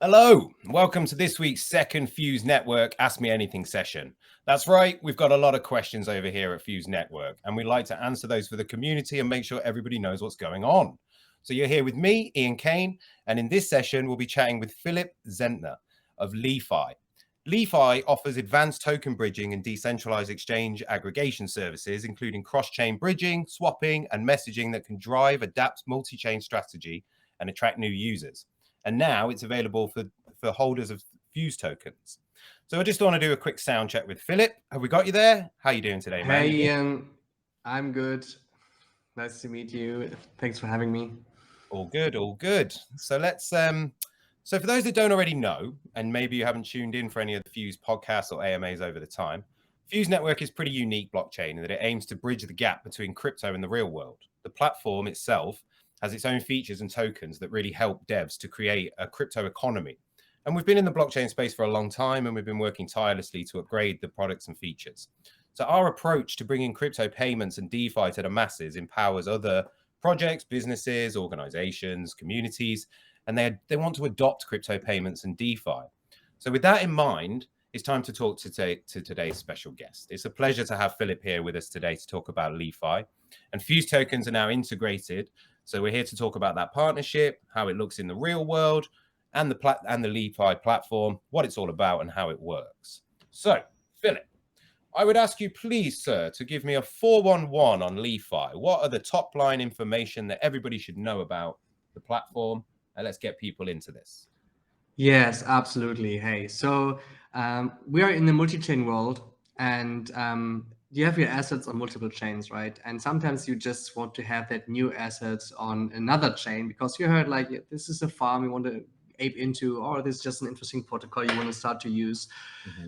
Hello, welcome to this week's second Fuse Network Ask Me Anything session. That's right, we've got a lot of questions over here at Fuse Network, and we'd like to answer those for the community and make sure everybody knows what's going on. So you're here with me, Ian Kane, and in this session, we'll be chatting with Philipp Zentner of LI.FI. LI.FI offers advanced token bridging and decentralized exchange aggregation services, including cross-chain bridging, swapping, and messaging that can drive a dapp multi-chain strategy and attract new users. And now it's available for holders of Fuse tokens. So I just want to do a quick sound check with Philipp. Have we got you there? How are you doing today, man? Hey, Ian. I'm good. Nice to meet you. Thanks for having me. All good, all good. So let's so for those that don't already know, and maybe you haven't tuned in for any of the Fuse podcasts or AMAs over the time, Fuse Network is pretty unique blockchain in that it aims to bridge the gap between crypto and the real world. The platform itself has its own features and tokens that really help devs to create a crypto economy. And we've been in the blockchain space for a long time, and we've been working tirelessly to upgrade the products and features. So our approach to bringing crypto payments and DeFi to the masses empowers other projects, businesses, organizations, communities, and they want to adopt crypto payments and DeFi. So with that in mind, it's time to talk to today's special guest. It's a pleasure to have Philipp here with us today to talk about LI.FI. And Fuse tokens are now integrated. So we're here to talk about that partnership, how it looks in the real world, and the LI.FI platform, what it's all about and how it works. So, Philipp, I would ask you, please, sir, to give me a 411 on LI.FI. What are the top line information that everybody should know about the platform? And let's get people into this. Yes, absolutely. Hey, so we are in the multi-chain world, and you have your assets on multiple chains, right? And sometimes you just want to have that new assets on another chain because you heard like, this is a farm you want to ape into, or this is just an interesting protocol you want to start to use.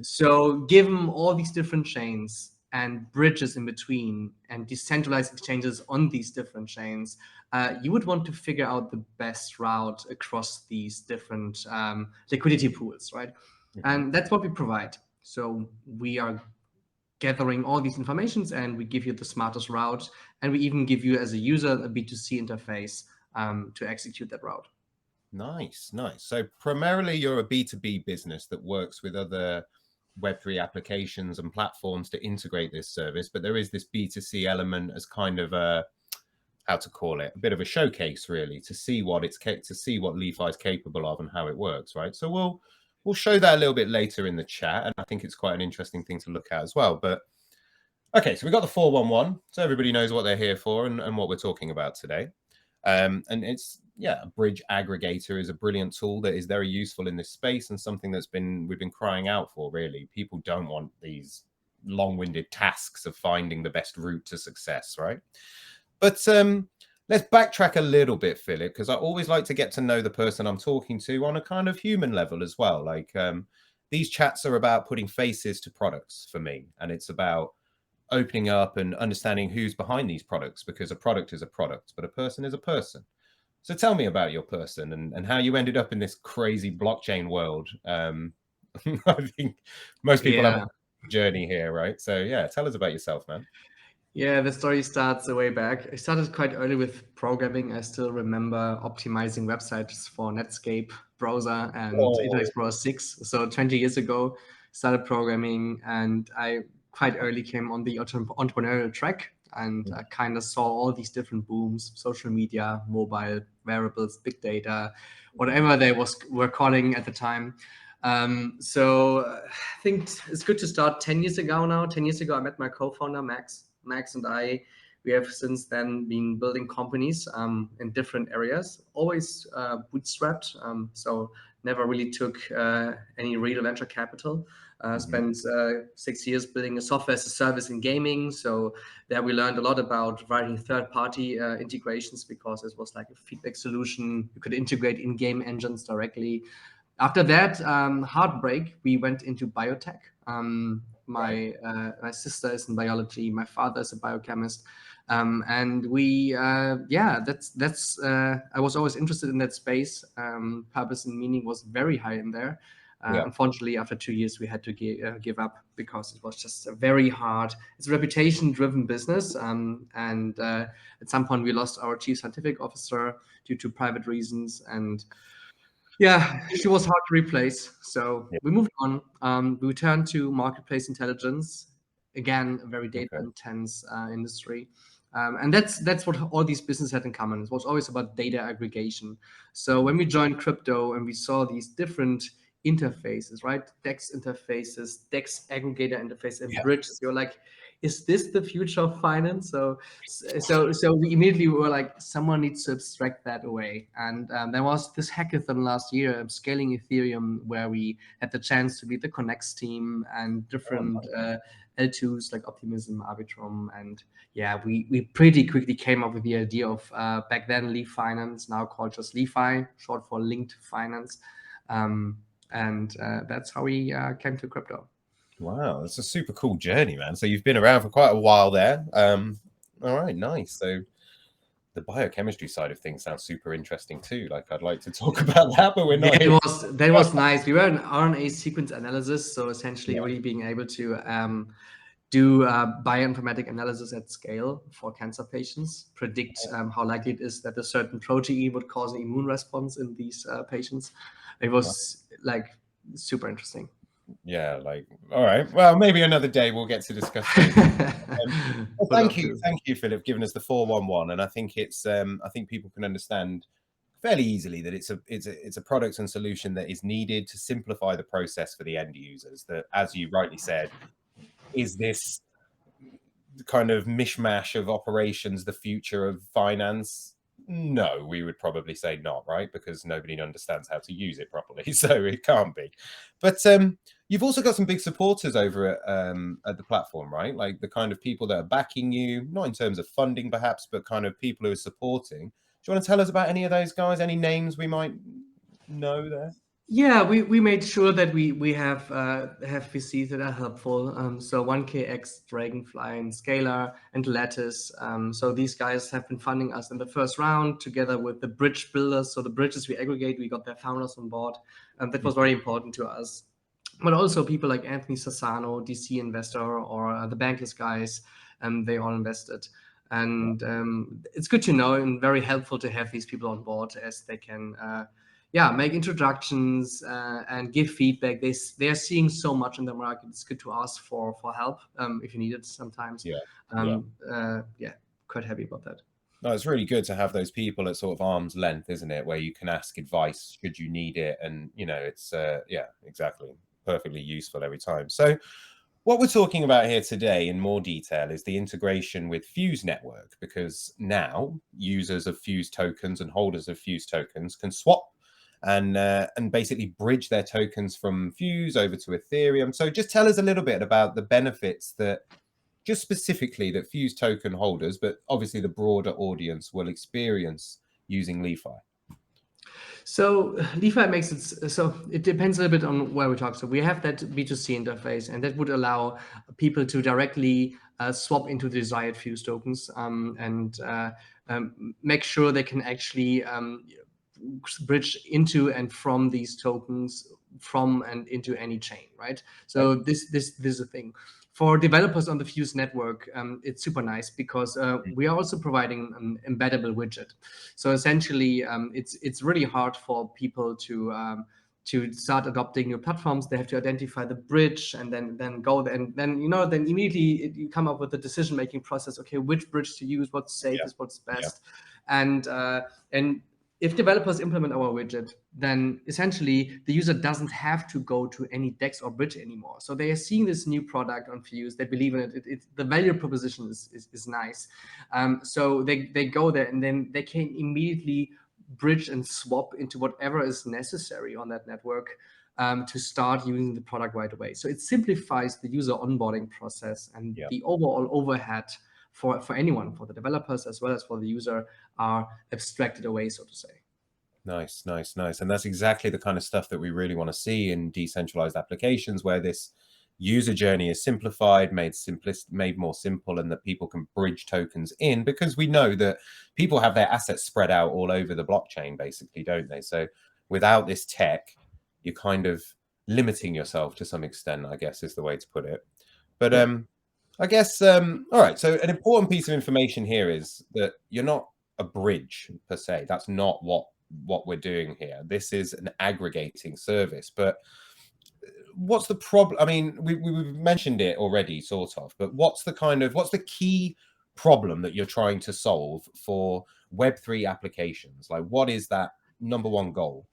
So give them all these different chains and bridges in between and decentralized exchanges on these different chains, you would want to figure out the best route across these different liquidity pools, right? And that's what we provide. So we are gathering all these informations and we give you the smartest route. And we even give you as a user a B2C interface to execute that route. Nice, nice. So primarily you're a B2B business that works with other Web3 applications and platforms to integrate this service, but there is this B2C element as kind of a, how to call it, a bit of a showcase really to see what LI.FI is capable of and how it works, right? So we'll show that a little bit later in the chat, and I think it's quite an interesting thing to look at as well. But okay, so we got the 411, so everybody knows what they're here for and what we're talking about today. And it's, yeah, a bridge aggregator is a brilliant tool that is very useful in this space and something that's we've been crying out for, really. People don't want these long-winded tasks of finding the best route to success, right? But let's backtrack a little bit, Philipp, because I always like to get to know the person I'm talking to on a kind of human level as well. Like these chats are about putting faces to products for me, and it's about opening up and understanding who's behind these products, because a product is a product, but a person is a person. So tell me about your person and how you ended up in this crazy blockchain world. I think most people have a journey here, right? So yeah, tell us about yourself, man. Yeah, the story starts way back. I started quite early with programming. I still remember optimizing websites for Netscape browser and Internet Explorer 6. So 20 years ago, started programming, and I quite early came on the entrepreneurial track, and I kind of saw all these different booms: social media, mobile, wearables, big data, whatever they were calling at the time. So I think it's good to start 10 years ago now. 10 years ago, I met my co-founder, Max and I. We have since then been building companies in different areas, always bootstrapped. So never really took any real venture capital. Spent 6 years building a software as a service in gaming. So there we learned a lot about writing third-party integrations, because it was like a feedback solution. You could integrate in-game engines directly. After that, heartbreak, we went into biotech. My sister is in biology. My father is a biochemist. And we, that's I was always interested in that space. Purpose and meaning was very high in there. Unfortunately, after 2 years, we had to give up because it was just a very hard, it's a reputation-driven business. And at some point, we lost our chief scientific officer due to private reasons. And Yeah, she was hard to replace. So Yeah. we moved on. We returned to marketplace intelligence. Again, a very data Okay. intense industry. And that's what all these businesses had in common. It was always about data aggregation. So when we joined crypto and we saw these different interfaces, right? DEX interfaces, DEX aggregator interface, and Yeah. bridges, you're like, is this the future of finance? So we immediately were like, someone needs to abstract that away. And there was this hackathon last year, scaling Ethereum, where we had the chance to meet the Connects team and Oh, different nice. L2s like Optimism, Arbitrum, and yeah, we pretty quickly came up with the idea of back then Leaf Finance, now called just LI.FI, short for Linked Finance, and that's how we came to crypto. Wow, that's a super cool journey, man. So you've been around for quite a while there. All right, nice. So the biochemistry side of things sounds super interesting too. Like I'd like to talk about that, but we're Yeah, not here. that was nice. We were in RNA sequence analysis, so essentially Yeah. really being able to do bioinformatic analysis at scale for cancer patients, predict how likely it is that a certain protein would cause an immune response in these patients. It was like super interesting. Yeah, like all right. Well, maybe another day we'll get to discuss those. Well, Would love to. thank you, Philip, giving us the 411. And I think I think people can understand fairly easily that it's a product and solution that is needed to simplify the process for the end users. That, as you rightly said, is this kind of mishmash of operations the future of finance? No, we would probably say not, right? Because nobody understands how to use it properly, so it can't be. But you've also got some big supporters over at the platform, right? Like the kind of people that are backing you, not in terms of funding perhaps, but kind of people who are supporting. Do you want to tell us about any of those guys? Any names we might know there? Yeah, we made sure that we have VCs that are helpful. So 1KX, Dragonfly, and Scalar, and Lattice. So these guys have been funding us in the first round together with the bridge builders. So the bridges we aggregate, we got their founders on board. That was very important to us. But also people like Anthony Sassano, DC investor, or the Bankless guys, they all invested. And it's good to know and very helpful to have these people on board as they can make introductions and give feedback. They are seeing so much in the market. It's good to ask for help if you need it sometimes. Yeah, Yeah, quite happy about that. no, it's really good to have those people at sort of arm's length, isn't it? Where you can ask advice should you need it, and it's yeah, exactly, perfectly useful every time. So what we're talking about here today in more detail is the integration with Fuse Network, because now users of Fuse tokens and holders of Fuse tokens can swap and basically bridge their tokens from Fuse over to Ethereum. So just tell us a little bit about the benefits that just specifically that Fuse token holders, but obviously the broader audience will experience using LI.FI. So LI.FI makes it so it depends a little bit on where we talk. So we have that B2C interface, and that would allow people to directly swap into the desired Fuse tokens and make sure they can actually bridge into and from these tokens from and into any chain, right? So this is a thing. For developers on the Fuse network, it's super nice because we are also providing an embeddable widget. So essentially, it's really hard for people to start adopting new platforms. They have to identify the bridge and then go there, and then then immediately you come up with the decision making process. Okay, which bridge to use? What's safest? What's best? And if developers implement our widget, then essentially the user doesn't have to go to any DEX or bridge anymore. So they are seeing this new product on Fuse. They believe in it. The value proposition is nice. So they go there and then they can immediately bridge and swap into whatever is necessary on that network to start using the product right away. So it simplifies the user onboarding process, and the overall overhead for anyone, for the developers as well as for the user, are abstracted away, so to say. Nice, nice, nice. And that's exactly the kind of stuff that we really want to see in decentralized applications, where this user journey is simplified, made more simple, and that people can bridge tokens in, because we know that people have their assets spread out all over the blockchain, basically, don't they? So without this tech, you're kind of limiting yourself to some extent, I guess is the way to put it. But I guess, all right. So an important piece of information here is that you're not a bridge per se. That's not what what we're doing here. This is an aggregating service, but what's the problem? I mean, we've mentioned it already, sort of, but what's the key problem that you're trying to solve for Web3 applications? Like, what is that number one goal?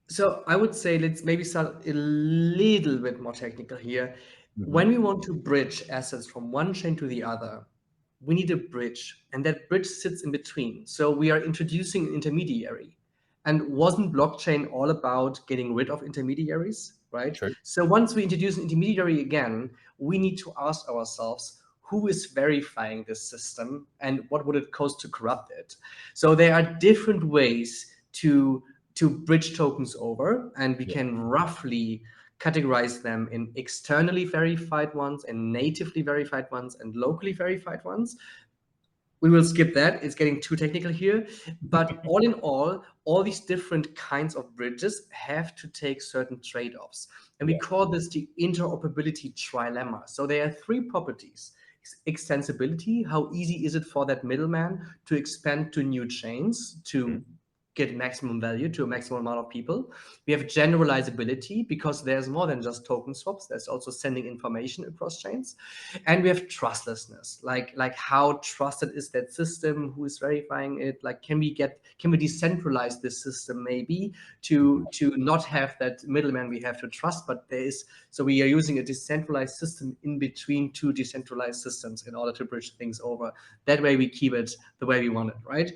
So I would say let's maybe start a little bit more technical here. When we want to bridge assets from one chain to the other, we need a bridge, and that bridge sits in between. So we are introducing an intermediary. And wasn't blockchain all about getting rid of intermediaries, right? True. So once we introduce an intermediary again, we need to ask ourselves, who is verifying this system and what would it cost to corrupt it? So there are different ways to bridge tokens over, and we can roughly categorize them in externally verified ones and natively verified ones and locally verified ones. We will skip that. It's getting too technical here. But all in all these different kinds of bridges have to take certain trade-offs. And we call this the interoperability trilemma. So there are three properties. Extensibility, how easy is it for that middleman to expand to new chains, to get maximum value to a maximum amount of people. We have generalizability, because there's more than just token swaps. There's also sending information across chains. And we have trustlessness, like how trusted is that system, who is verifying it? Like, can we decentralize this system maybe to not have that middleman we have to trust, but so we are using a decentralized system in between two decentralized systems in order to bridge things over. That way we keep it the way we want it, right?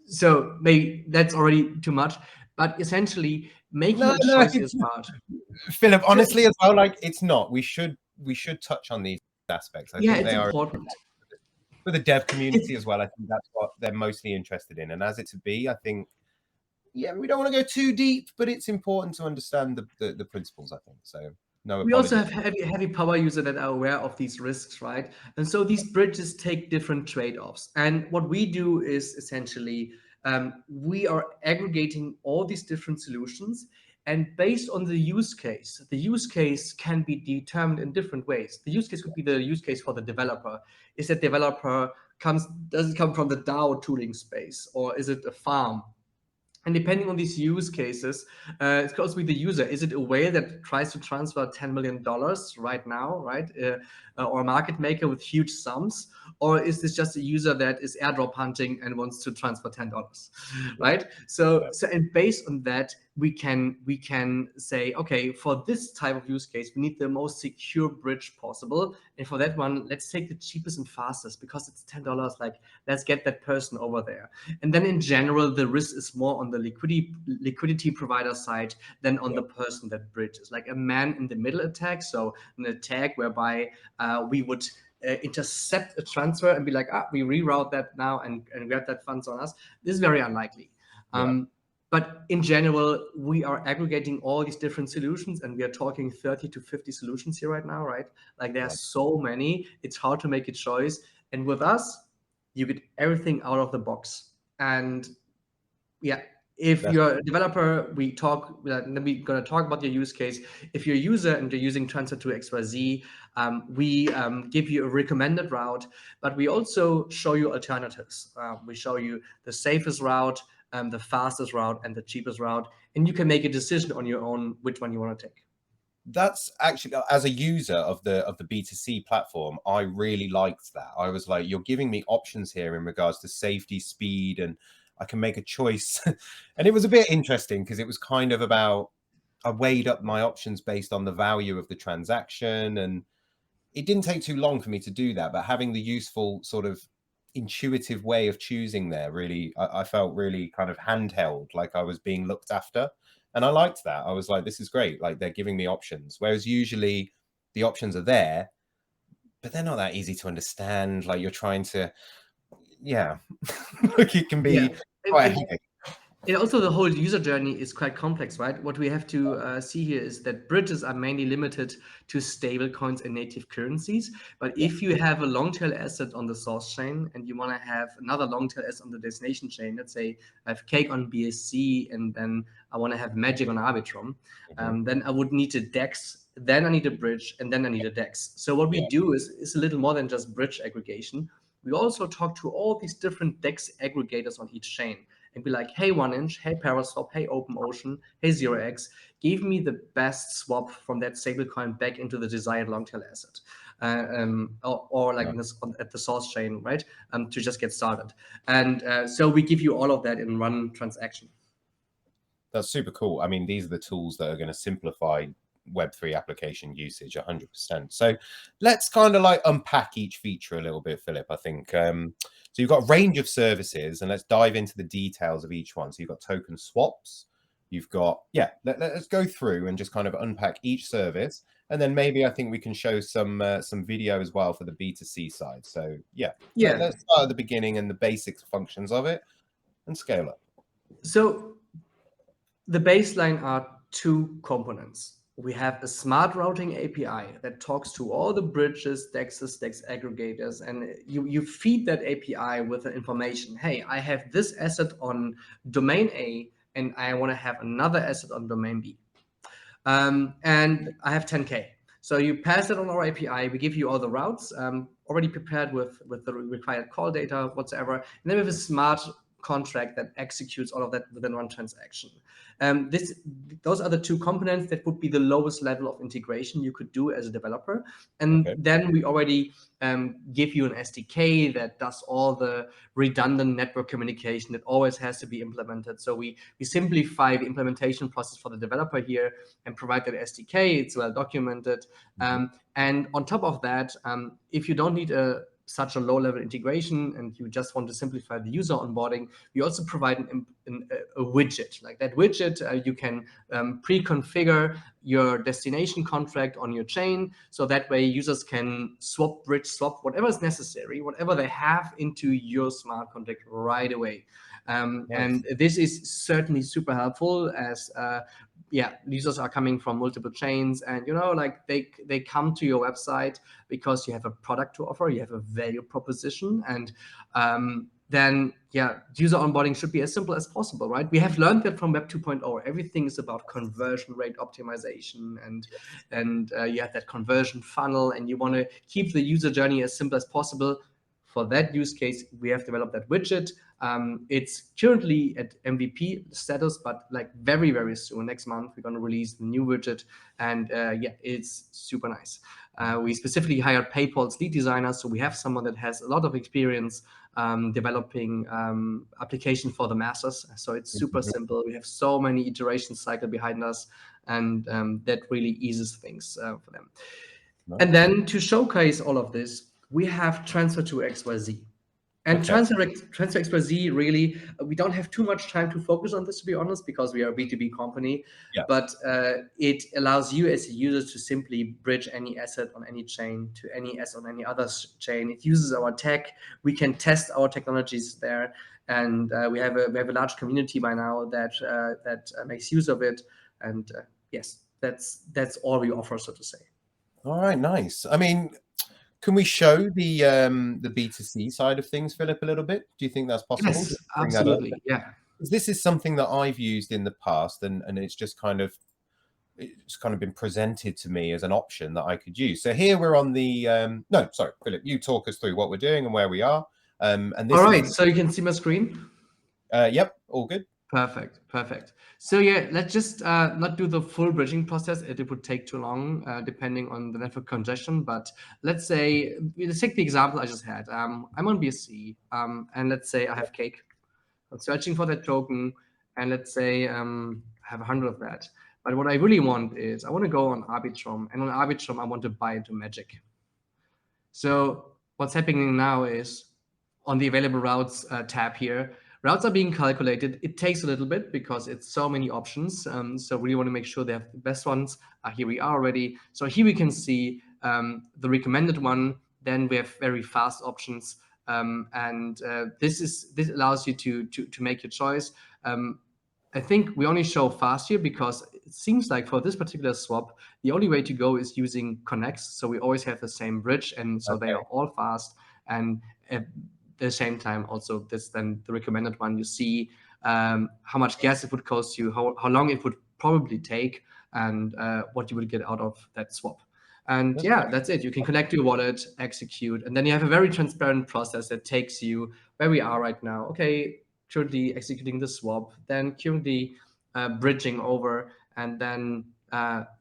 So maybe that's already too much, but essentially making a choice is hard. Philipp, honestly, as well, like, it's not. We should touch on these aspects. I think they are important for the dev community as well. I think that's what they're mostly interested in. And as it to be, I think, we don't want to go too deep, but it's important to understand the principles, I think. So no, we also have heavy power users that are aware of these risks, right? And so these bridges take different trade-offs. And what we do is essentially we are aggregating all these different solutions. And based on the use case can be determined in different ways. The use case could be the use case for the developer. Is that developer does it come from the DAO tooling space, or is it a farm? And depending on these use cases, it goes with the user. Is it a whale that tries to transfer $10 million right now, right? Or a market maker with huge sums? Or is this just a user that is airdrop hunting and wants to transfer $10, right? So and based on that, we can say, okay, for this type of use case, we need the most secure bridge possible. And for that one, let's take the cheapest and fastest, because it's $10. Like, let's get that person over there. And then in general, the risk is more on the liquidity provider side than on the person that bridges, like a man in the middle attack. So an attack whereby we would intercept a transfer and be like, we reroute that now and grab that funds on us. This is very unlikely. But in general, we are aggregating all these different solutions, and we are talking 30 to 50 solutions here right now, right? Like, there are so many, it's hard to make a choice. And with us, you get everything out of the box. And if you're a developer, we're going to talk about your use case. If you're a user and you're using transfer to XYZ, we give you a recommended route, but we also show you alternatives. We show you the safest route, the fastest route, and the cheapest route, and you can make a decision on your own which one you want to take. That's actually, as a user of the B2C platform, I really liked that. I was like, you're giving me options here in regards to safety, speed, and I can make a choice. And it was a bit interesting because it was kind of about, I weighed up my options based on the value of the transaction, and it didn't take too long for me to do that. But having the useful sort of intuitive way of choosing there, really, I felt really kind of handheld, like I was being looked after. And I liked that. I was like, this is great. Like, they're giving me options. Whereas usually the options are there, but they're not that easy to understand. Like, you're trying to, like, it can be quite heavy. And also, the whole user journey is quite complex, right? What we have to see here is that bridges are mainly limited to stable coins and native currencies. But if you have a long tail asset on the source chain and you want to have another long tail asset on the destination chain, let's say I have cake on BSC and then I want to have magic on Arbitrum, then I would need a DEX, then I need a bridge, and then I need a DEX. So what we do is a little more than just bridge aggregation. We also talk to all these different DEX aggregators on each chain. and be like, hey 1inch, hey Paraswap, hey OpenOcean, hey 0x, give me the best swap from that stablecoin back into the desired long tail asset. Or like at the source chain, right? To just get started. And so we give you all of that in one transaction. That's super cool. I mean, these are the tools that are going to simplify Web3 application usage 100%. So let's kind of like unpack each feature a little bit, Philip, I think. So you've got a range of services, and let's dive into the details of each one. So you've got token swaps. You've got, let's go through and just kind of unpack each service. And then maybe I think we can show some video as well for the B2C side. So let's start at the beginning and the basics functions of it and scale up. So the baseline are two components. We have a smart routing API that talks to all the bridges, DEXs, DEX aggregators, and you feed that API with the information. Hey, I have this asset on domain A, and I want to have another asset on domain B. And I have 10K. So you pass it on our API. We give you all the routes already prepared with the required call data, whatsoever. And then we have a smart contract that executes all of that within one transaction. Those are the two components that would be the lowest level of integration you could do as a developer. And then we already give you an SDK that does all the redundant network communication that always has to be implemented. So we simplify the implementation process for the developer here and provide that SDK. It's well documented. And on top of that, if you don't need such a low-level integration and you just want to simplify the user onboarding, we also provide a widget. Like that widget, you can pre-configure your destination contract on your chain, so that way users can swap, bridge swap, whatever is necessary, whatever they have into your smart contract right away. And this is certainly super helpful as users are coming from multiple chains, and like they come to your website because you have a product to offer, you have a value proposition, and then user onboarding should be as simple as possible, right? We have learned that from Web 2.0. Everything is about conversion rate optimization, and you have that conversion funnel, and you want to keep the user journey as simple as possible. For that use case, we have developed that widget. It's currently at MVP status, but like very, very soon, next month, we're going to release the new widget. And it's super nice. We specifically hired PayPal's lead designer, so we have someone that has a lot of experience developing application for the masses. So it's super simple. We have so many iteration cycle behind us, and that really eases things for them. And then to showcase all of this, we have transfer to XYZ. And transfer XYZ, really, we don't have too much time to focus on this, to be honest, because we are a B2B company. But it allows you as a user to simply bridge any asset on any chain to any asset on any other chain. It uses our tech. We can test our technologies there, and we have a large community by now that makes use of it. And yes, that's all we offer, so to say. All right, nice. I mean, can we show the B2C side of things, Philip, a little bit? Do you think that's possible? Yes, absolutely. Yeah. This is something that I've used in the past, and it's just kind of been presented to me as an option that I could use. So here we're on the no, sorry, Philip, you talk us through what we're doing and where we are. And this all right, so you can see my screen. Yep, all good. Perfect. So let's just not do the full bridging process. It would take too long, depending on the network congestion. But let's take the example I just had. I'm on BSC, and let's say I have cake. I'm searching for that token, and let's say I have 100 of that. But what I really want is I want to go on Arbitrum, and on Arbitrum I want to buy into Magic. So what's happening now is on the available routes tab here, routes are being calculated. It takes a little bit because it's so many options. So we want to make sure they have the best ones. Here we are already. So here we can see the recommended one. Then we have very fast options. This allows you to make your choice. I think we only show fast here because it seems like for this particular swap, the only way to go is using connects. So we always have the same bridge, and so they are all fast. And at the same time, also this then the recommended one, you see how much gas it would cost you, how long it would probably take, and what you would get out of that swap. And that's it. You can connect your wallet, execute, and then you have a very transparent process that takes you where we are right now. Okay, currently executing the swap, then currently bridging over, and then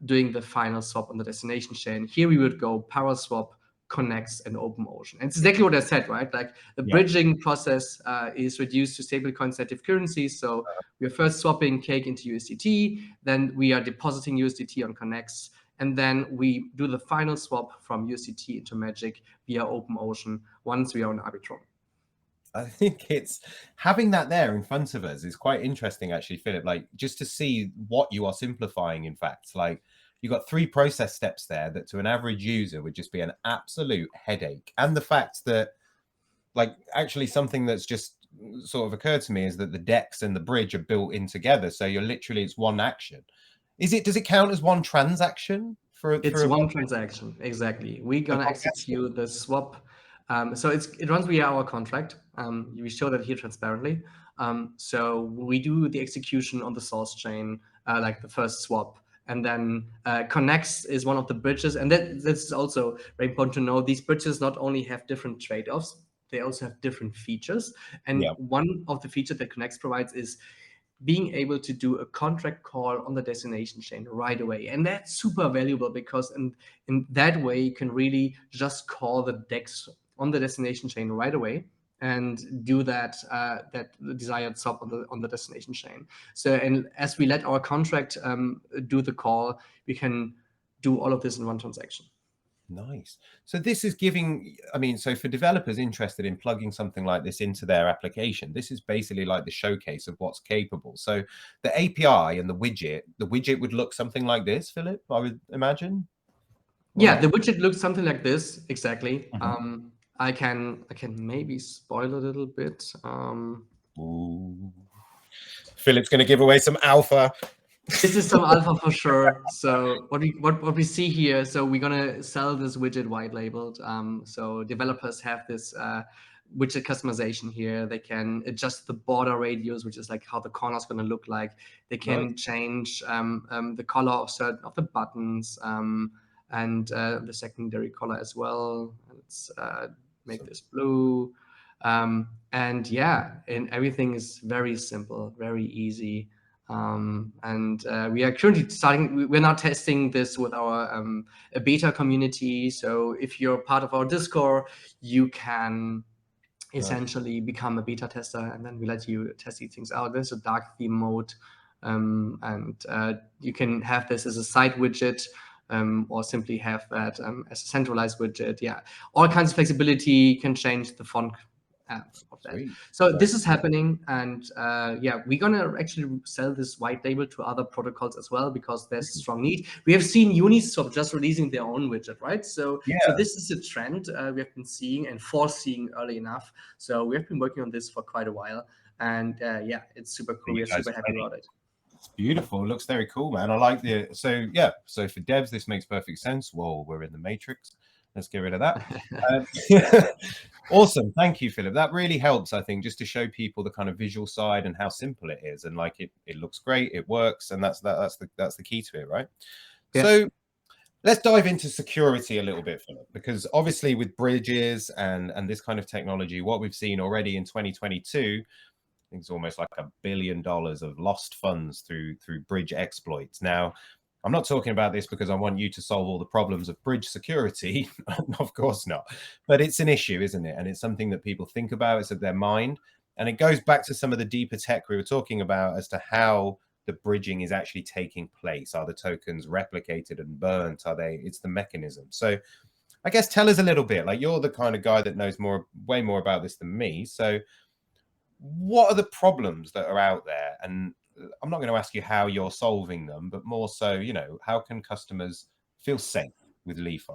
doing the final swap on the destination chain. Here we would go power swap, connects, and OpenOcean. And it's exactly what I said, right? Like the bridging process is reduced to stablecoin native currencies. So we're first swapping cake into USDT, then we are depositing USDT on connects, and then we do the final swap from USDT into Magic via OpenOcean once we are on Arbitrary. I think it's having that there in front of us is quite interesting, actually, Philip, like just to see what you are simplifying. In fact, like you've got 3 process steps there that to an average user would just be an absolute headache. And the fact that, like, actually something that's just sort of occurred to me is that the DEX and the bridge are built in together. So you're literally, it's one action. Does it count as one transaction? It's one transaction, exactly. We're gonna execute the swap. So it runs via our contract. We show that here transparently. So we do the execution on the source chain, like the first swap, and then connects is one of the bridges. And that's also very important to know. These bridges not only have different trade-offs, they also have different features. And one of the features that connects provides is being able to do a contract call on the destination chain right away. And that's super valuable because in that way, you can really just call the DEX on the destination chain right away and do that desired swap on the destination chain. So, and as we let our contract do the call, we can do all of this in one transaction. Nice. So this is giving, I mean, so for developers interested in plugging something like this into their application, this is basically like the showcase of what's capable. So the API and the widget would look something like this, Philip, I would imagine. Yeah, the widget looks something like this, exactly. I can maybe spoil a little bit. Ooh. Philip's going to give away some alpha. This is some alpha for sure. So what we see here, so we're gonna sell this widget white labeled. So developers have this widget customization here. They can adjust the border radius, which is like how the corner is gonna look like. They can change the color of certain of the buttons and the secondary color as well. Let's make this blue. And yeah, and everything is very simple, very easy. And we are currently we're now testing this with our beta community. So if you're part of our Discord, you can essentially become a beta tester, and then we let you test these things out. There's a dark theme mode, and you can have this as a side widget, or simply have that as a centralized widget. Yeah, all kinds of flexibility. You can change the font of that. So this is happening, and yeah, we're gonna actually sell this white label to other protocols as well because there's a strong need. We have seen Uniswap just releasing their own widget, right? So this is a trend we have been seeing and foreseeing early enough. So we have been working on this for quite a while, and yeah, it's super cool. We're super happy about it. It's beautiful. It looks very cool, man. I like the so yeah. So for devs, this makes perfect sense. Whoa, we're in the matrix. Let's get rid of that. Awesome. Thank you, Philip. That really helps, I think, just to show people the kind of visual side and how simple it is. And like it looks great, it works, and that's the key to it, right? Yeah. So let's dive into security a little bit, Philip, because obviously with bridges and this kind of technology, what we've seen already in 2022, I think it's almost like $1 billion of lost funds through bridge exploits. Now, I'm not talking about this because I want you to solve all the problems of bridge security. Of course not. But it's an issue, isn't it? And it's something that people think about. It's at their mind. And it goes back to some of the deeper tech we were talking about as to how the bridging is actually taking place. Are the tokens replicated and burnt? It's the mechanism. So I guess tell us a little bit, like you're the kind of guy that knows way more about this than me. So what are the problems that are out there? And I'm not going to ask you how you're solving them, but more so, you know, how can customers feel safe with Li.Fi?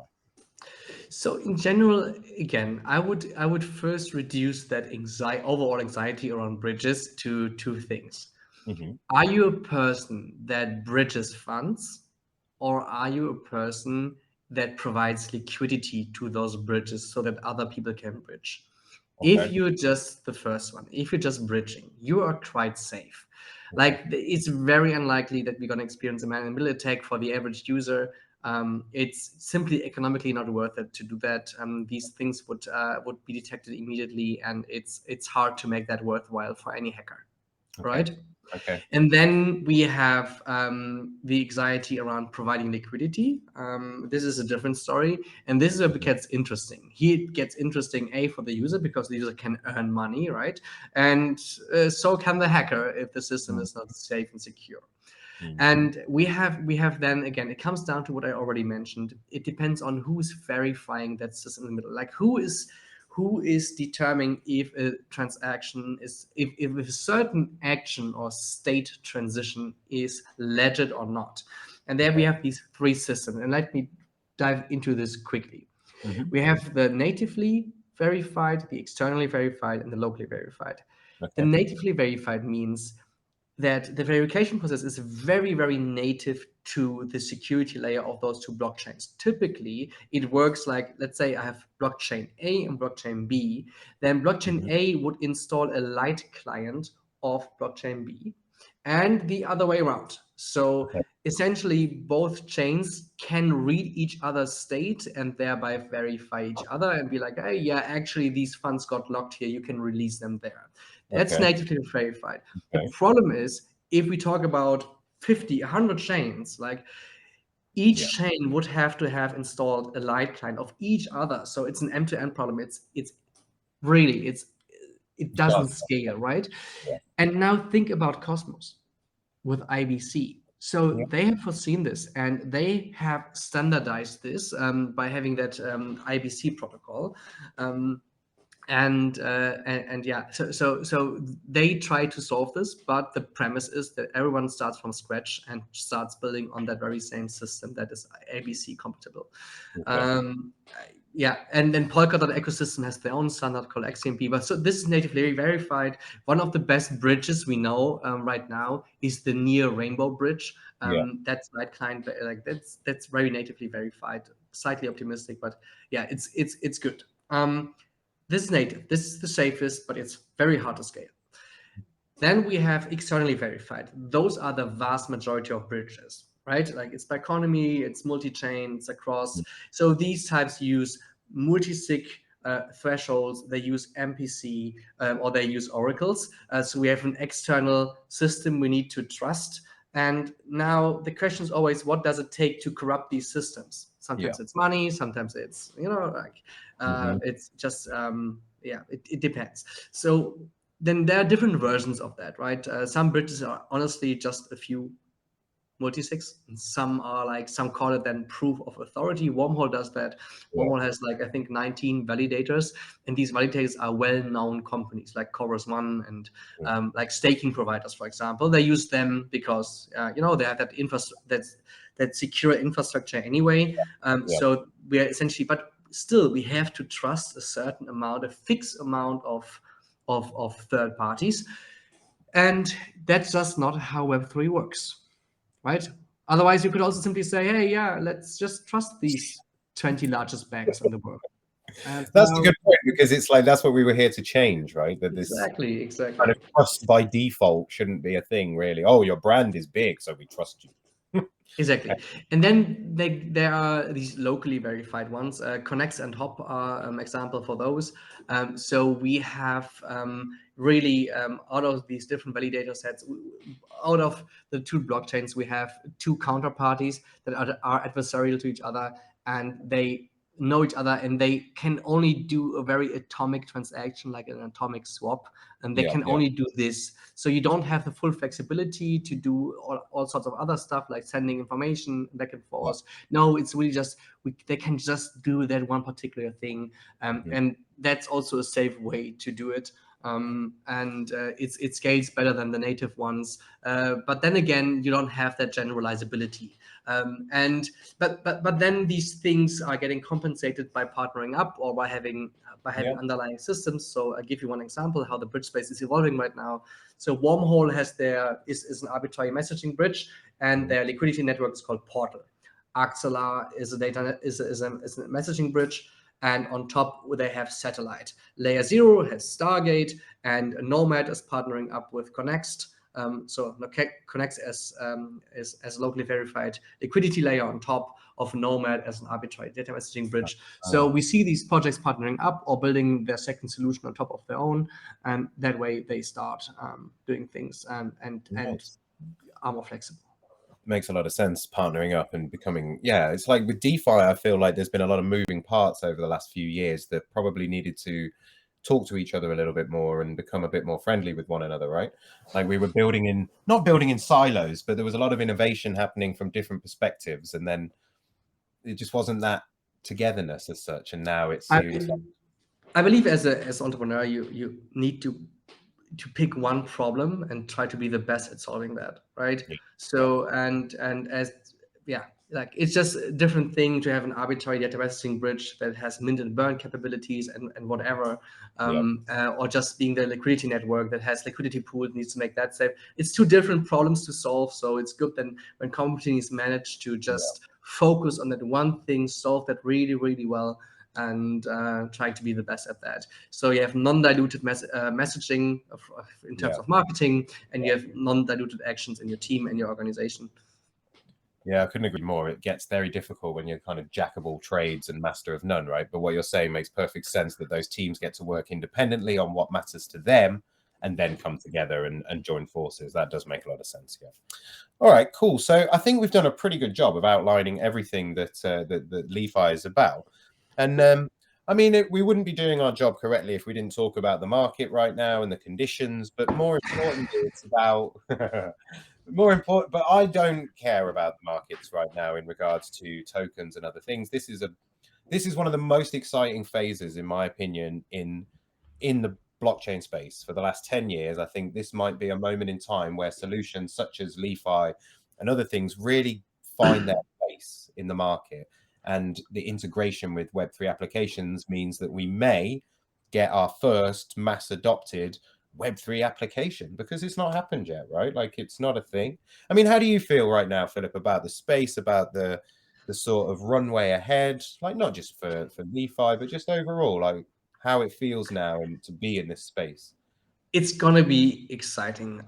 So in general, again, I would first reduce that overall anxiety around bridges to 2 things. Are you a person that bridges funds, or are you a person that provides liquidity to those bridges so that other people can bridge? If you're just the first one, if you're just bridging, you are quite safe. Like it's very unlikely that we're going to experience a man-in-the-middle attack for the average user. it's simply economically not worth it to do that. These things would be detected immediately, and it's hard to make that worthwhile for any hacker, right? Okay. And then we have the anxiety around providing liquidity. This is a different story. And this is where it gets interesting. Here it gets interesting, for the user, because the user can earn money, right? And so can the hacker if the system is not safe and secure. And we have then, again, it comes down to what I already mentioned. It depends on who's verifying that system in the middle. Like who is determining if a transaction is, if a certain action or state transition is legit or not. And there we have these three systems. And let me dive into this quickly. We have the natively verified, the externally verified, and the locally verified. The natively verified means that the verification process is very, very native to the security layer of those two blockchains. Typically, it works like, let's say I have blockchain A and blockchain B, then blockchain A would install a light client of blockchain B, and the other way around. So essentially, both chains can read each other's state and thereby verify each other and be like, hey, yeah, actually, these funds got locked here. You can release them there. That's natively verified. The problem is, if we talk about 50, 100 chains, like each chain would have to have installed a light client of each other. So it's an end-to-end problem. It doesn't scale, right? And now think about Cosmos with IBC. So they have foreseen this, and they have standardized this by having that IBC protocol. And yeah, so they try to solve this, but the premise is that everyone starts from scratch and starts building on that very same system that is ABC compatible. Yeah, and then Polkadot ecosystem has their own standard called XMP. But so this is natively verified. One of the best bridges we know right now is the Near Rainbow bridge. That's light client, like that's very natively verified. Slightly optimistic, but yeah, it's good. This is native. This is the safest, but it's very hard to scale. Then we have externally verified. Those are the vast majority of bridges, right? Like it's by economy, it's multi-chain, it's across. So these types use multi-sig thresholds, they use MPC, or they use oracles. So we have an external system we need to trust. And now the question is always, what does it take to corrupt these systems? Sometimes it's money, sometimes it's, it's just, it depends. So then there are different versions of that, right? Some bridges are honestly just a few multisigs, and some call it then proof of authority. Wormhole does that. Wormhole has I think 19 validators, and these validators are well-known companies like Chorus One and like staking providers, for example. They use them because they have that secure infrastructure anyway. So we are essentially, but still we have to trust a certain amount, a fixed amount of third parties, and that's just not how Web3 works. Right? Otherwise, you could also simply say, hey, yeah, let's just trust these 20 largest banks in the world. And that's a good point, because it's like, that's what we were here to change, right? That this exactly kind of trust by default shouldn't be a thing, really. Oh, your brand is big, so we trust you. Exactly. And then there are these locally verified ones. Connex and Hop are example for those. So we have really out of these different validator sets, out of the two blockchains, we have two counterparties that are adversarial to each other, and they know each other, and they can only do a very atomic transaction, like an atomic swap, and they can only do this. So you don't have the full flexibility to do all sorts of other stuff, like sending information back and forth. No, it's really just they can just do that one particular thing, and that's also a safe way to do it. And it scales better than the native ones, but then again, you don't have that generalizability. But then these things are getting compensated by partnering up or by having underlying systems. So I'll give you one example how the bridge space is evolving right now. So Wormhole is an arbitrary messaging bridge, and their liquidity network is called Portal. Axelar is a messaging bridge, and on top they have Satellite. Layer 0 has Stargate, and Nomad is partnering up with Connext. So connects as locally verified liquidity layer on top of Nomad as an arbitrary data messaging bridge. So we see these projects partnering up or building their second solution on top of their own, and that way they start doing things and are more flexible. Makes a lot of sense, partnering up and becoming, it's like with DeFi, I feel like there's been a lot of moving parts over the last few years that probably needed to talk to each other a little bit more and become a bit more friendly with one another, right? Like we were not building in silos, but there was a lot of innovation happening from different perspectives, and then it just wasn't that togetherness as such. And now it seems I believe as an entrepreneur, you need to pick one problem and try to be the best at solving that, right? So and as like it's just a different thing to have an arbitrary data messaging bridge that has mint and burn capabilities and whatever, or just being the liquidity network that has liquidity pool, needs to make that safe. It's two different problems to solve. So it's good then when companies manage to just focus on that one thing, solve that really, really well, and trying to be the best at that. So you have non-diluted messaging in terms of marketing, and you have non-diluted actions in your team and your organization. Yeah, I couldn't agree more. It gets very difficult when you're kind of jack of all trades and master of none, right? But what you're saying makes perfect sense, that those teams get to work independently on what matters to them and then come together and join forces. That does make a lot of sense, All right, cool. So I think we've done a pretty good job of outlining everything that that LI.FI is about. And I mean, we wouldn't be doing our job correctly if we didn't talk about the market right now and the conditions. But more importantly, it's about but I don't care about the markets right now in regards to tokens and other things. This is one of the most exciting phases, in my opinion, in the blockchain space for the last 10 years. I think this might be a moment in time where solutions such as LI.FI and other things really find their place in the market. And the integration with Web3 applications means that we may get our first mass adopted Web3 application, because it's not happened yet, right? Like it's not a thing. I mean, how do you feel right now, Philipp, about the space, about the sort of runway ahead, like not just for LI.FI, but just overall, like how it feels now and to be in this space? It's gonna be exciting.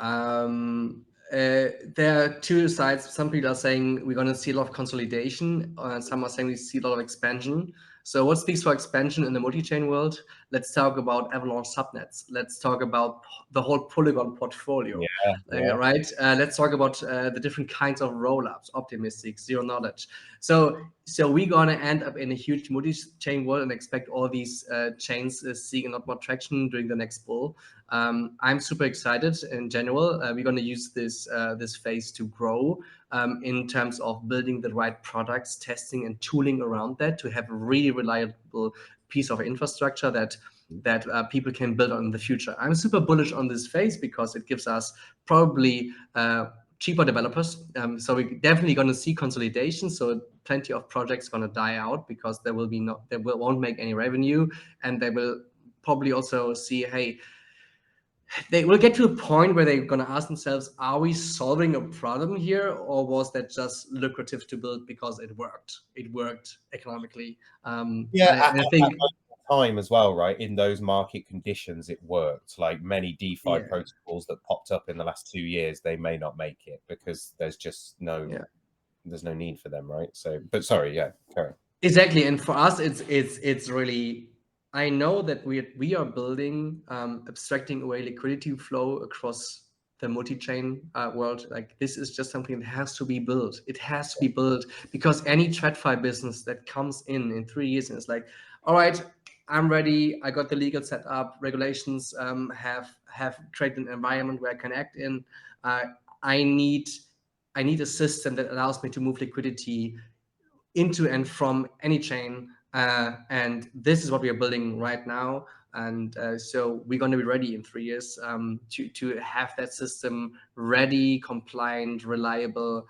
There are two sides. Some people are saying we're gonna see a lot of consolidation, and some are saying we see a lot of expansion. So what speaks for expansion in the multi-chain world? Let's talk about Avalanche subnets. Let's talk about the whole Polygon portfolio, right? Let's talk about the different kinds of rollups, optimistic, zero knowledge. So we're gonna end up in a huge multi-chain world and expect all these chains seeing a lot more traction during the next bull. I'm super excited in general. We're going to use this phase to grow in terms of building the right products, testing and tooling around that to have a really reliable piece of infrastructure that people can build on in the future. I'm super bullish on this phase because it gives us probably cheaper developers. So we're definitely going to see consolidation. So plenty of projects going to die out because they won't make any revenue, and they will probably also see, hey, they will get to a point where they're going to ask themselves, are we solving a problem here, or was that just lucrative to build because it worked? It worked economically. I think time as well, right? In those market conditions, it worked. Like many DeFi protocols that popped up in the last 2 years, they may not make it because there's just there's no need for them, right? So, but sorry, carry on. Exactly, and for us, it's really. I know that we are building, abstracting away liquidity flow across the multi-chain world. Like this is just something that has to be built. It has to be built because any TradFi business that comes in 3 years and it's like, all right, I'm ready. I got the legal setup. Regulations have created an environment where I can act in. I need a system that allows me to move liquidity into and from any chain, and this is what we are building right now. And so we're going to be ready in 3 years to have that system ready, compliant, reliable,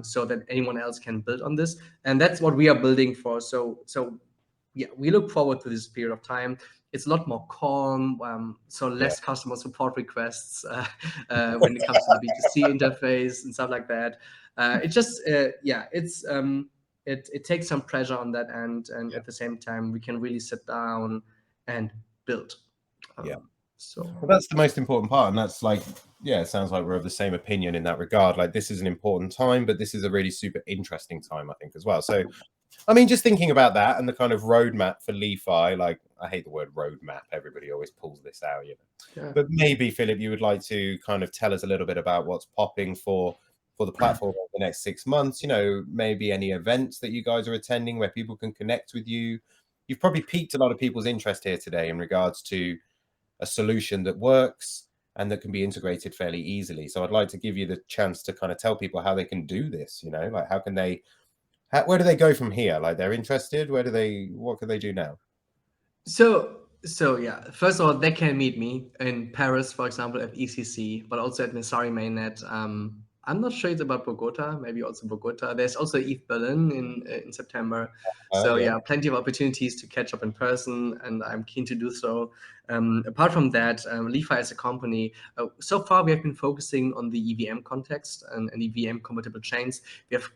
so that anyone else can build on this. And that's what we are building for. So we look forward to this period of time. It's a lot more calm, so less customer support requests when it comes to the B2C interface and stuff like that. It just it takes some pressure on that end, and at the same time we can really sit down and build. So well, that's the most important part, and that's like, yeah, it sounds like we're of the same opinion in that regard. Like, this is an important time, but this is a really super interesting time, I think, as well. So I mean, just thinking about that and the kind of roadmap for Li.Fi, like, I hate the word roadmap. Everybody always pulls this out, you know. yeah. But maybe, Philip, you would like to kind of tell us a little bit about what's popping for the platform over the next 6 months. You know, maybe any events that you guys are attending where people can connect with you. You've probably piqued a lot of people's interest here today in regards to a solution that works and that can be integrated fairly easily. So I'd like to give you the chance to kind of tell people how they can do this, you know, like how can they, where do they go from here? Like, they're interested. What can they do now? So yeah, first of all, they can meet me in Paris, for example, at ECC, but also at Messari mainnet. I'm not sure it's about Bogota, maybe also Bogota. There's also ETH Berlin in September. So Yeah. yeah, plenty of opportunities to catch up in person, and I'm keen to do so. Apart from that, Li.Fi as a company, so far we have been focusing on the EVM context and EVM compatible chains.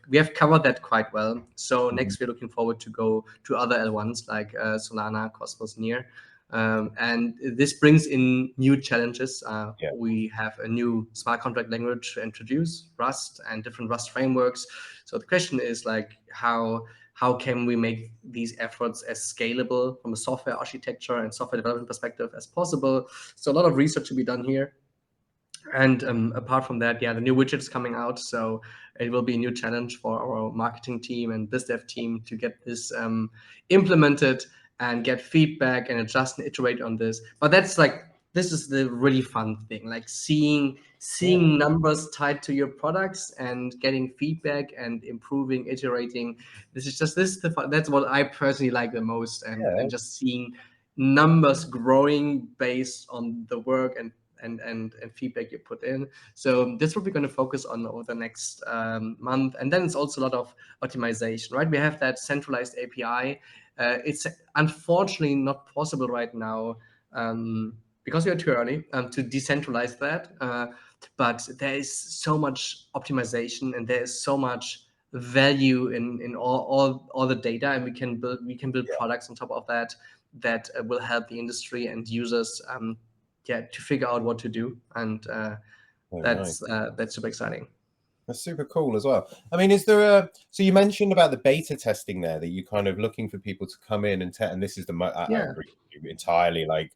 We have covered that quite well. So next we're looking forward to go to other L1s like Solana, Cosmos, Near. And this brings in new challenges. Yeah. We have a new smart contract language to introduce, Rust, and different Rust frameworks. So the question is like, how can we make these efforts as scalable from a software architecture and software development perspective as possible? So a lot of research to be done here. And apart from that, yeah, the new widget is coming out, so it will be a new challenge for our marketing team and biz dev team to get this implemented and get feedback and adjust and iterate on this. But that's like, this is the really fun thing, like seeing numbers tied to your products and getting feedback and improving, iterating. That's what I personally like the most, and just seeing numbers growing based on the work and feedback you put in. So that's what we're going to focus on over the next month. And then it's also a lot of optimization, right? We have that centralized API. It's unfortunately not possible right now because we are too early to decentralize that. But there is so much optimization and there is so much value in all the data, and we can build products on top of that will help the industry and users to figure out what to do, and that's super exciting. That's super cool as well. I mean, is there so you mentioned about the beta testing there, that you kind of looking for people to come in and this is I agree with you entirely. Like,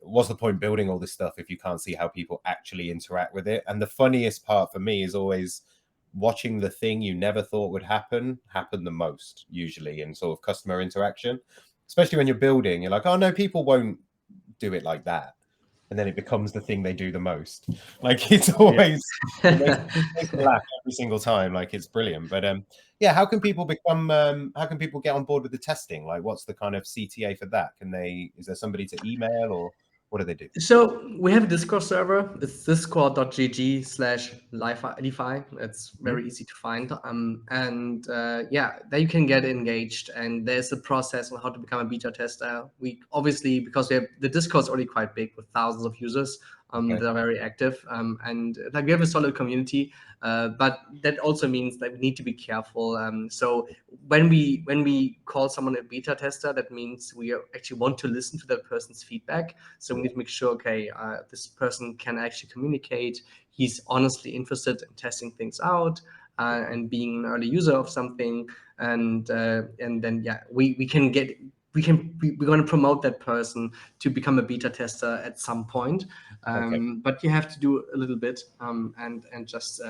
what's the point building all this stuff if you can't see how people actually interact with it? And the funniest part for me is always watching the thing you never thought would happen the most, usually in sort of customer interaction, especially when you're building. You're like, oh no, people won't do it like that. And then it becomes the thing they do the most. Like, it's always it makes me laugh every single time. Like, it's brilliant. But yeah, how can people get on board with the testing? Like, what's the kind of CTA for that? Is there somebody to email, or what do they do? So we have a Discord server. It's discord.gg/li.fi. It's very easy to find. Yeah, there you can get engaged, and there's a process on how to become a beta tester. We obviously, because the Discord's already quite big with thousands of users that are very active, and like we have a solid community. But that also means that we need to be careful. So when we call someone a beta tester, that means we actually want to listen to that person's feedback. So we need to make sure, okay, this person can actually communicate. He's honestly interested in testing things out and being an early user of something. And then yeah, we're going to promote that person to become a beta tester at some point. But you have to do a little bit and just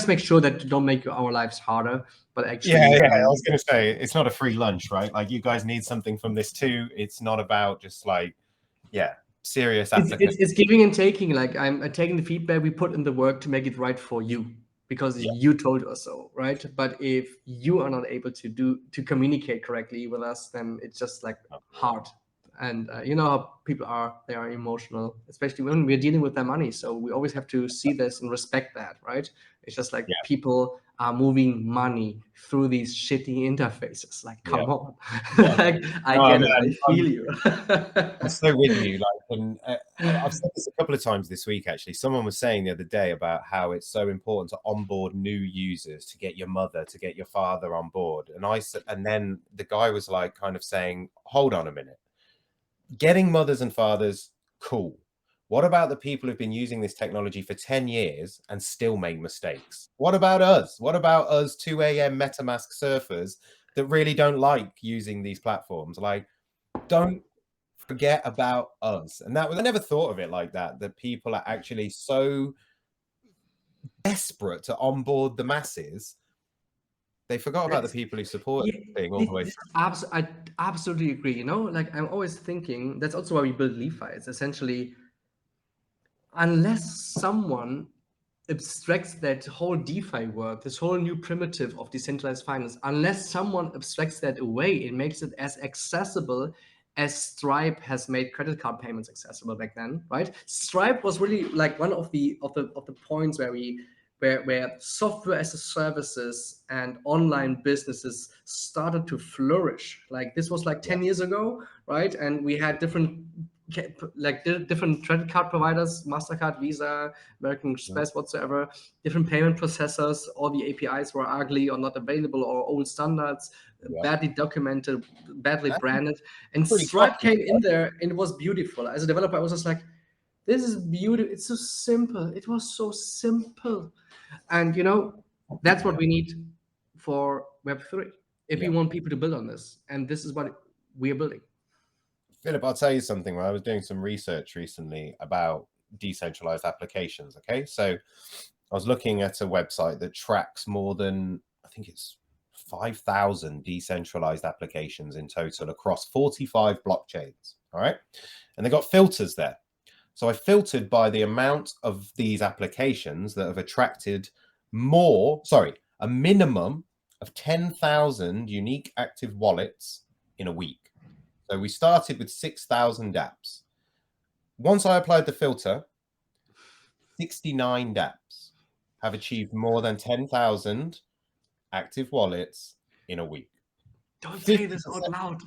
make sure that you don't make our lives harder, but actually I was going to say, it's not a free lunch, right? Like, you guys need something from this too. It's not about just like, serious applicants. It's giving and taking. Like, I'm taking the feedback, we put in the work to make it right for you because you told us so, right? But if you are not able to communicate correctly with us, then it's just like hard. And you know how people are, they are emotional, especially when we're dealing with their money. So we always have to see this and respect that, right? It's just like people are moving money through these shitty interfaces. Like, come on. Like, I get it. I feel you. I'm so with you. Like, and I've said this a couple of times this week, actually. Someone was saying the other day about how it's so important to onboard new users, to get your mother, to get your father on board. And then the guy was like, kind of saying, hold on a minute. Getting mothers and fathers, Cool. What about the people who've been using this technology for 10 years and still make mistakes? What about us? What about us 2 a.m. MetaMask surfers that really don't like using these platforms? Like, don't forget about us. And that was, I never thought of it like that, that people are actually so desperate to onboard the masses. They forgot about the people who support the thing all the way. I absolutely agree. You know, like I'm always thinking that's also why we build Li.Fi. It's essentially, unless someone abstracts that whole DeFi work, this whole new primitive of decentralized finance, unless someone abstracts that away, it makes it as accessible as Stripe has made credit card payments accessible back then, right? Stripe was really like one of the points where software as a services and online businesses started to flourish. Like this was like 10 years ago, right? And we had different credit card providers, MasterCard, Visa, American Express, whatsoever, different payment processors. All the APIs were ugly or not available or old standards, badly documented, badly branded. And Stripe came in there and it was beautiful. As a developer, I was just like, this is beautiful. It's so simple. It was so simple. And, you know, that's what we need for Web3 if we want people to build on this. And this is what we are building. Philip, I'll tell you something. I was doing some research recently about decentralized applications. Okay, so I was looking at a website that tracks more than, I think it's 5,000 decentralized applications in total across 45 blockchains. All right, and they got filters there. So I filtered by the amount of these applications that have attracted a minimum of 10,000 unique active wallets in a week. So we started with 6,000 dapps. Once I applied the filter, 69 dapps have achieved more than 10,000 active wallets in a week. Don't say this out loud.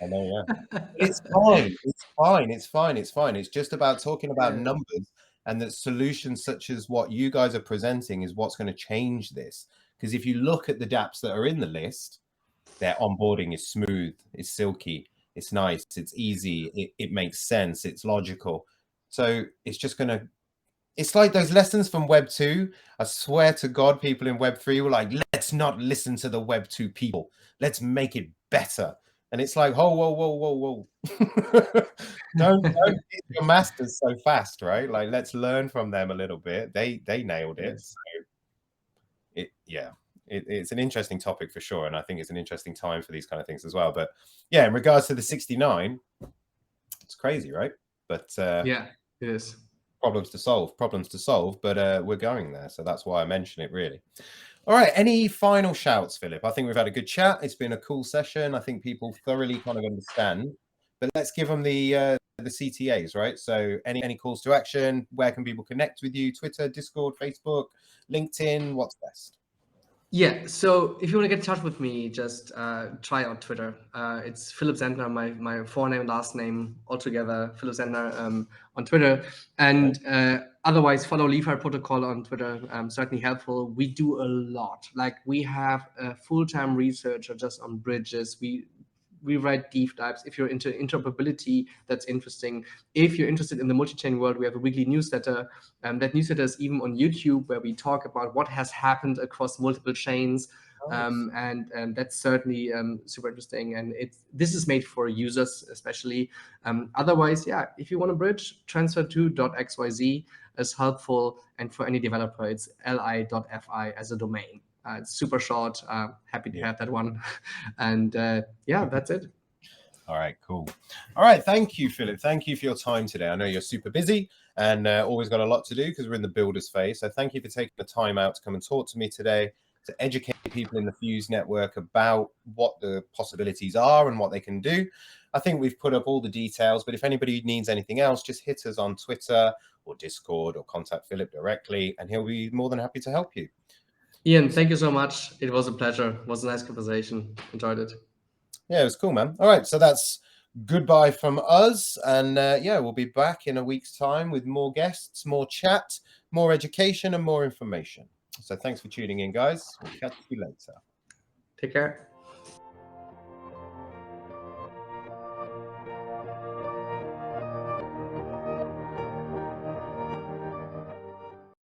I know, yeah. It's fine. It's fine. It's fine. It's fine. It's just about talking about numbers, and that solutions such as what you guys are presenting is what's going to change this. Because if you look at the dapps that are in the list, their onboarding is smooth, it's silky, it's nice, it's easy, it makes sense, it's logical. So it's just going to, it's like those lessons from Web 2. I swear to God, people in Web 3 were like, let's not listen to the Web 2 people. Let's make it better. And it's like, whoa, whoa, whoa, whoa, whoa. don't get your masters so fast, right? Like, let's learn from them a little bit. They nailed it. So it's an interesting topic for sure. And I think it's an interesting time for these kind of things as well. But yeah, in regards to the 69, it's crazy, right? But yeah, it is. Problems to solve, but we're going there. So that's why I mention it, really. All right. Any final shouts, Philip? I think we've had a good chat. It's been a cool session. I think people thoroughly kind of understand, but let's give them the CTAs, right? So any calls to action, where can people connect with you? Twitter, Discord, Facebook, LinkedIn, what's best? Yeah, so if you want to get in touch with me, just try out Twitter. It's Philipp Sendner, my forename, last name, altogether, Philipp Sendner on Twitter. And otherwise, follow Li.Fi Protocol on Twitter. Certainly helpful. We do a lot. Like, we have a full-time researcher just on bridges. We write deep dives. If you're into interoperability, that's interesting. If you're interested in the multi-chain world, we have a weekly newsletter. That newsletter is even on YouTube, where we talk about what has happened across multiple chains. And that's certainly super interesting. And this is made for users especially. Otherwise, yeah, if you want to bridge, transfer to .xyz is helpful. And for any developer, it's li.fi as a domain. It's super short. Happy to have that one. And yeah, that's it. All right, cool. All right, thank you, Philip. Thank you for your time today. I know you're super busy and always got a lot to do because we're in the builders phase. So thank you for taking the time out to come and talk to me today, to educate people in the Fuse network about what the possibilities are and what they can do. I think we've put up all the details, but if anybody needs anything else, just hit us on Twitter or Discord or contact Philip directly, and he'll be more than happy to help you. Ian, thank you so much. It was a pleasure. It was a nice conversation. Enjoyed it. Yeah, it was cool, man. All right, so that's goodbye from us. And yeah, we'll be back in a week's time with more guests, more chat, more education, and more information. So thanks for tuning in, guys. We'll catch you later. Take care.